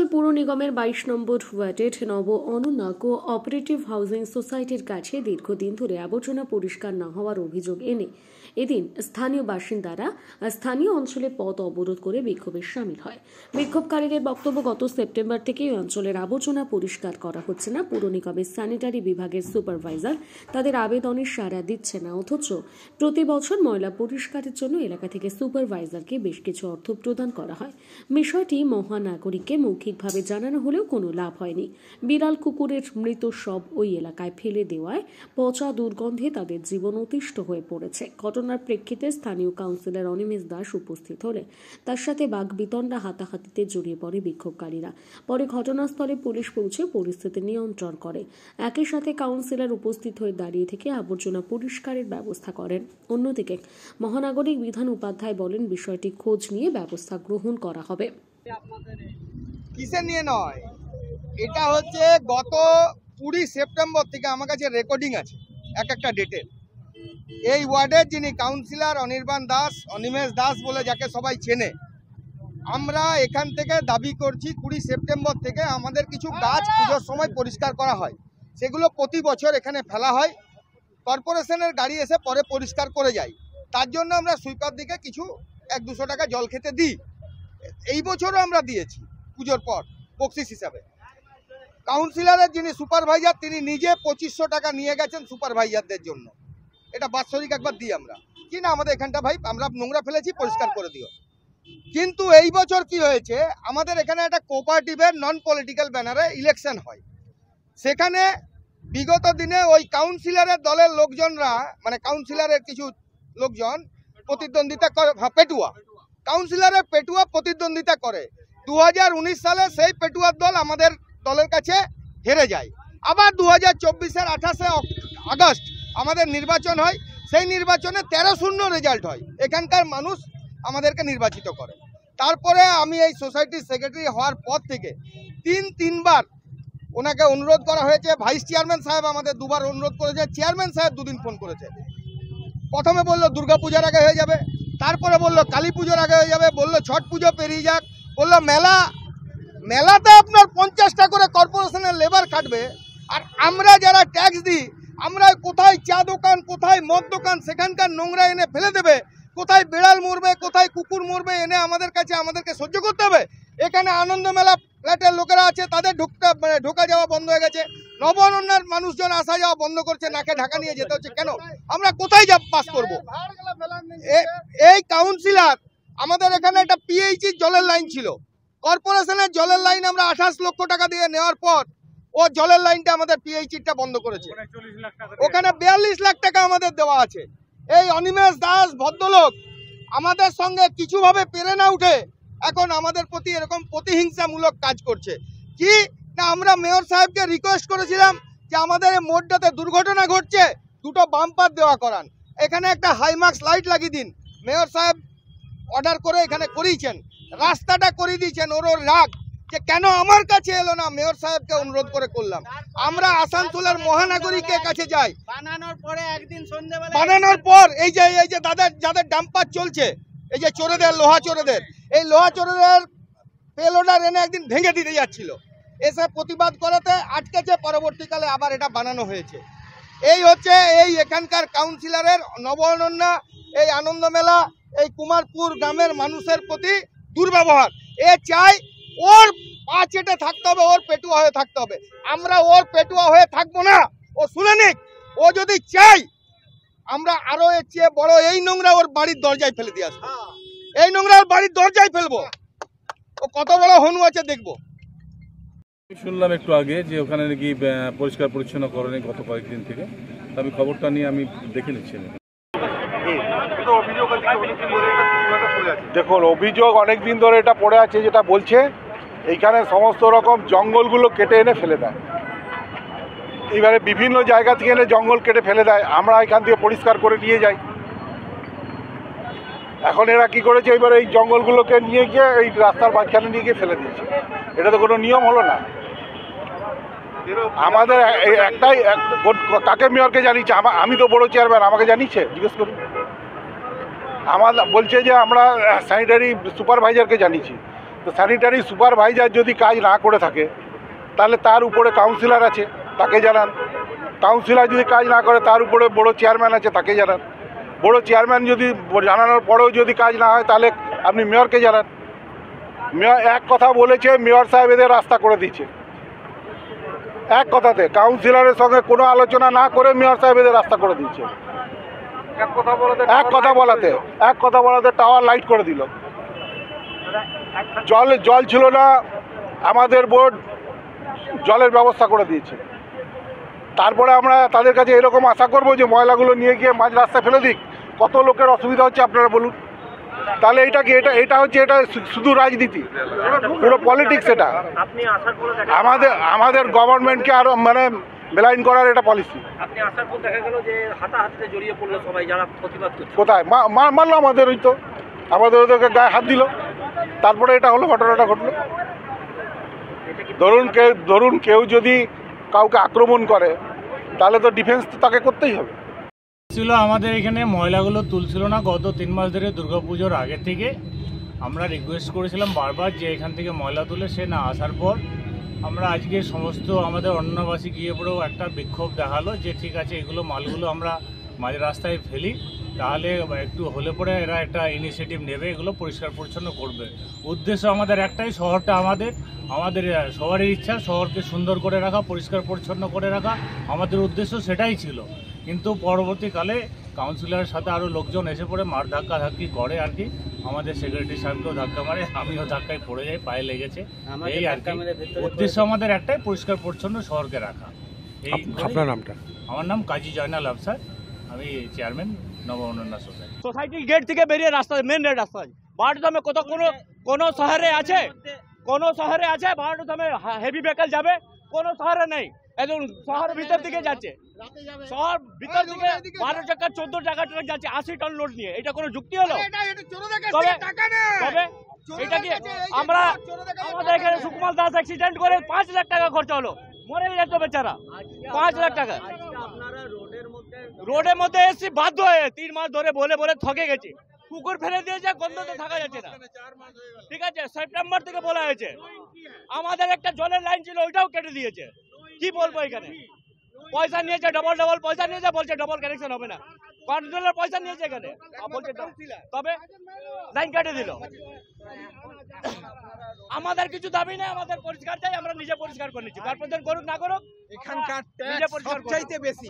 আসানসোল পুর নিগমের 22 নম্বর ওয়ার্ডের নব অনন্যা কোঅপারেটিভ হাউজিং সোসাইটির কাছে দীর্ঘদিন ধরে আবর্জনা পরিষ্কার না হওয়ার অভিযোগ এনে এদিন স্থানীয় বাসিন্দারা স্থানীয় অঞ্চলে পথ অবরোধ করে বিক্ষোভে সামিল হয়। বিক্ষোভকারীদের বক্তব্য, গত সেপ্টেম্বর থেকে এই অঞ্চলের আবর্জনা পরিষ্কার করা হচ্ছে না। পুর নিগমের স্যানিটারি বিভাগের সুপারভাইজার তাদের আবেদনের সাড়া দিচ্ছে না, অথচ প্রতি বছর ময়লা পরিষ্কারের জন্য এলাকা থেকে সুপারভাইজারকে বেশ কিছু অর্থ প্রদান করা হয়। বিষয়টি মহানাগরিককে মৌখিকভাবে জানানো হলেও কোনো লাভ হয়নি। বিড়াল কুকুরের মৃত শব ওই এলাকায় ফেলে দেওয়ায় পচা দুর্গন্ধে তাদের জীবন অতিষ্ঠ হয়ে পড়েছে। ঘটনার প্রেক্ষিতে স্থানীয় কাউন্সিলর অনিমেষ দাস উপস্থিত হলে তার সাথে বাগবিতণ্ডা হাতাহাতিতে জড়িয়ে পড়ে বিক্ষোভকারীরা। পরে ঘটনাস্থলে পুলিশ পৌঁছে পরিস্থিতি নিয়ন্ত্রণ করে। একই সাথে কাউন্সিলর উপস্থিত হয়ে দাঁড়িয়ে থেকে আবর্জনা পরিষ্কারের ব্যবস্থা করেন। অন্যদিকে মহানাগরিক বিধান উপাধ্যায় বলেন, বিষয়টি খোঁজ নিয়ে ব্যবস্থা গ্রহণ করা হবে। কিসে নিয়ে নয়, এটা হচ্ছে গত 20 সেপ্টেম্বর থেকে আমার কাছে রেকর্ডিং আছে এক একটা ডেটের। এই ওয়ার্ডের যিনি কাউন্সিলর অনিমেষ দাস বলে যাকে সবাই চেনে, আমরা এখান থেকে দাবি করছি 20 সেপ্টেম্বর থেকে আমাদের কিছু গাছ পুজোর সময় পরিষ্কার করা হয়, সেগুলো প্রতি বছর এখানে ফেলা হয়। কর্পোরেশনের গাড়ি এসে পরে পরিষ্কার করে যায়। তার জন্য আমরা সুইপার দিকে কিছু 100-200 টাকা জল খেতে দিই। এই বছরও আমরা দিয়েছি পুজোর পর বকশিস হিসাবে। কাউন্সিলরের যিনি সুপারভাইজার তিনি নিজে 2500 টাকা নিয়ে গেছেন সুপারভাইজারদের জন্য। এটা বাৎসরিক একবার দিই আমরা, কি না আমাদের এখানটা ভাই আমরা নোংরা ফেলেছি পরিষ্কার করে দিও। কিন্তু এই বছর কি হয়েছে, আমাদের এখানে একটা কোঅপারেটিভের নন পলিটিক্যাল ব্যানারে ইলেকশন হয়। সেখানে বিগত দিনে ওই কাউন্সিলরের দলের লোকজনরা, মানে কাউন্সিলরের কিছু লোকজন প্রতিদ্বন্দ্বিতা করে, পেটুয়া কাউন্সিলরের পেটুয়া প্রতিদ্বন্দ্বিতা করে। 2019 সালে সেই পেটুয়ার দল আমাদের দলের কাছে হেরে যায়। আবার 2024-এর 28 আগস্ট আমাদের নির্বাচন হয়। সেই নির্বাচনে 13-0 রেজাল্ট হয়। এখানকার মানুষ আমাদেরকে নির্বাচিত করে। তারপরে আমি এই সোসাইটির সেক্রেটারি হওয়ার পর থেকে তিনবার ওনাকে অনুরোধ করা হয়েছে। ভাইস চেয়ারম্যান সাহেব আমাদের 2বার অনুরোধ করেছে, চেয়ারম্যান সাহেব 2 দিন ফোন করেছে। প্রথমে বললো দুর্গা পূজার আগে হয়ে যাবে, তারপরে বললো কালী পুজোর আগে হয়ে যাবে, বললো ছট পুজো পেরিয়ে যাক, বললো মেলাতে আপনার 50টা করে কর্পোরেশনের লেবার খাটবে, আর আমরা যারা ট্যাক্স দিই, আমরা কোথায় চা দোকান, কোথায় মদ দোকান, সেখানকার নোংরা এনে ফেলে দেবে, কোথায় বিড়াল মরবে, কোথায় কুকুর মরবে, এনে আমাদেরকে সহ্য করতে হবে। এখানে আনন্দ মেলা ফ্ল্যাটের লোকেরা আছে, তাদের ঢোকা যাওয়া বন্ধ হয়ে গেছে। নব অনন্যার মানুষজন আসা যাওয়া বন্ধ করছে, নাকে ঢাকা নিয়ে যেতে হচ্ছে। কেন? আমরা কোথায় পাস করব? এই কাউন্সিলর আমাদের এখানে একটা পিএইচি জলের লাইন ছিল, কর্পোরেশনের জলের লাইন আমরা 28 লক্ষ টাকা দিয়ে নেওয়ার পর ও জলের লাইনটা আমাদের পিএইচিটা বন্ধ করেছে। ওখানে 42 লাখ টাকা আমাদের দেওয়া আছে। এই অনিমেষ দাস ভদ্রলোক আমাদের সঙ্গে কিছুভাবে পেরে না উঠে এখন আমাদের প্রতি এরকম প্রতিহিংসামূলক কাজ করছে। কি না, আমরা মেয়র সাহেবকে রিকোয়েস্ট করেছিলাম যে আমাদের এই মোড়টাতে দুর্ঘটনা ঘটছে, 2টো বাম্পার দেওয়া করান, এখানে একটা হাইমার্কস লাইট লাগিয়ে দিন। মেয়র সাহেব অর্ডার করে এখানে করিয়েছেন, রাস্তাটা করে দিয়েছেন। ওর রাগ যে কেন আমার কাছে এলো না, মেয়র সাহেবকে অনুরোধ করে করলাম। আমরা আসানসোলের মহানাগরিকের কাছে যাই, বানানোর পর এই যে যাদের ডাম্পার চলছে, এই যে চোরেদের, লোহা চোরেদের, এই লোহা চোরেদের পেলোডার এনে একদিন ভেঙে দিতে যাচ্ছিল, এসে প্রতিবাদ করাতে আটকেছে, পরবর্তীকালে আবার এটা বানানো হয়েছে। এই হচ্ছে এই এখানকার কাউন্সিলরের নব অনন্যা, এই আনন্দ মেলা, এই কুমারপুর গ্রামের মানুষের প্রতি দুর্ব্যবহার। এ চাই ওর পা চেটে থাকতে হবে, ওর পেটুয়া হয়ে থাকতে হবে। আমরা ওর পেটুয়া হয়ে থাকবো না, ও শুনে নিক। ও যদি চাই আমরা আরো এর চেয়ে বড় এই নোংরা ওর বাড়ির দরজায় ফেলে দিয়ে আসবো। এই নোংরা ওর বাড়ির দরজায় ফেলবো, ও কত বড় হনু আছে দেখবো। শুনলাম একটু আগে যে ওখানে নাকি পরিষ্কার পরিচ্ছন্ন করেনি গত কয়েকদিন থেকে, আমি খবরটা নিয়ে আমি দেখে নিচ্ছি। দেখুন, অভিযোগ অনেকদিন ধরে এটা পড়ে আছে, যেটা বলছে এইখানে সমস্ত রকম জঙ্গলগুলো কেটে এনে ফেলে দেয়। এবারে বিভিন্ন জায়গা থেকে এনে জঙ্গল কেটে ফেলে দেয়, আমরা এখান থেকে পরিষ্কার করে নিয়ে যাই। এখন এরা কি করেছে, এবার এই জঙ্গলগুলোকে নিয়ে গিয়ে এই রাস্তার মাঝখানে নিয়ে গিয়ে ফেলে দিয়েছে। এটা তো কোনো নিয়ম হলো না। আমাদের একটাই, কাকে মেয়রকে জানিয়েছে? আমি তো বড় চেয়ারম্যান, আমাকে জানিয়েছে? জিজ্ঞেস করুন। আমার বলছে যে আমরা স্যানিটারি সুপারভাইজারকে জানিয়েছি। তো স্যানিটারি সুপারভাইজার যদি কাজ না করে থাকে তাহলে তার উপরে কাউন্সিলর আছে, তাকে জানান। কাউন্সিলর যদি কাজ না করে তার উপরে বড় চেয়ারম্যান আছে, তাকে জানান। বড় চেয়ারম্যান যদি জানানোর পরেও যদি কাজ না হয় তাহলে আপনি মেয়রকে জানান। মেয়র এক কথা বলেছে, মেয়র সাহেব এদের রাস্তা করে দিচ্ছে এক কথাতে, কাউন্সিলরের সঙ্গে কোনো আলোচনা না করে মেয়র সাহেব এদের রাস্তা করে দিচ্ছে। এক কথা বলাতে টাওয়ার লাইট করে দিল। জল ছিল না, আমাদের বোর্ড জলের ব্যবস্থা করে দিয়েছে। তারপরে আমরা তাদের কাছে এরকম আশা করব যে ময়লাগুলো নিয়ে গিয়ে মাঝ রাস্তায় ফেলে দিক। কত লোকের অসুবিধা হচ্ছে আপনারা বলুন। তাহলে এটা কি, এটা হচ্ছে, এটা শুধু রাজনীতি, পুরো পলিটিক্স। এটা আমাদের গভর্নমেন্টকে আরো মানে বেলাইন করার এটা পলিসি। কোথায় মারলো আমাদের, ওই তো আমাদের ওদেরকে গায়ে হাত দিল, তারপরে এটা হলো, ঘটনাটা ঘটলো। ধরুন কেউ যদি কাউকে আক্রমণ করে তাহলে তো ডিফেন্স তো তাকে করতেই হবে। ছিল আমাদের এখানে ময়লাগুলো তুলছিল না গত 3 মাস ধরে, দুর্গাপুজোর আগে থেকে আমরা রিকোয়েস্ট করেছিলাম বারবার যে এখান থেকে ময়লা তুলে, সে না আসার পর আমরা আজকে সমস্ত আমাদের অন্যবাসী গিয়ে পড়েও একটা বিক্ষোভ দেখালো যে ঠিক আছে এগুলো মালগুলো আমরা মাঝ রাস্তায় ফেলি, তাহলে একটু হলে পরে এরা একটা ইনিশিয়েটিভ নেবে, এগুলো পরিষ্কার পরিচ্ছন্ন করবে। উদ্দেশ্য আমাদের একটাই, শহরটা আমাদের সবারই ইচ্ছা শহরকে সুন্দর করে রাখা, পরিষ্কার পরিচ্ছন্ন করে রাখা, আমাদের উদ্দেশ্য সেটাই ছিল। কিন্তু পরবর্তীকালে কাউন্সিলরের সাথে আরও লোকজন এসে পড়ে মার ধাক্কি করে আর কি, আমাদের সেক্রেটারি সাহেবকেও ধাক্কা মারে, আমিও ধাক্কায় পড়ে যাই, পায়ে লেগেছে, এই আর কি। উদ্দেশ্য আমাদের একটাই, পরিষ্কার পরিচ্ছন্ন শহরকে রাখা। আপনার নামটা? আমার নাম কাজী জয়নাল আফসার, আমি চেয়ারম্যান নব উন্নয়ন সোসাইটি। সোসাইটির গেট থেকে বেরিয়ে রাস্তা, মেন রেড রাস্তা বারোটামে কোনো শহরে আছে, বারোটামে হেভি ভেহিকল যাবে, কোনো শহরে নেই, একদম শহরের ভিতর দিকে যাচ্ছে, শহর ভিতর দিকে 12 টাকা 14 টাকা ট্রাক যাচ্ছে 80 টন লোড নিয়ে। এটা কোনো যুক্তি হলো? তবে এটা কি আমাদের এখানে সুকুমার দাস অ্যাক্সিডেন্ট করে 5 লাখ টাকা খরচা হলো, মরে যেত বেচারা। 5 লাখ টাকা রোডের মধ্যে এসে বাধ্য হয়ে 3 মাস ধরে বলে থকে গেছে, কুকুর ফেলে দিয়েছে, গন্ধতে থাকা যাচ্ছে না। ঠিক আছে, সেপ্টেম্বর থেকে বলা হয়েছে। আমাদের একটা জলের লাইন ছিল, ওইটাও কেটে দিয়েছে। কি বলবো, এখানে পয়সা নিয়েছে, ডবল পয়সা নিয়েছে, বলছে ডবল কানেকশন হবে না। কন্ট্রোলার পয়সা নিয়েছে এখানে, বলছে তবে লাইন কেটে দিল। আমাদের কিছু দাবি নেই, আমাদের পরিষ্কার চাই, আমরা নিজে পরিষ্কার করে নিচ্ছি। কর্পোরেশন করুক না করুক, এখানকার নিজে পরিষ্কার সবচাইতে বেশি।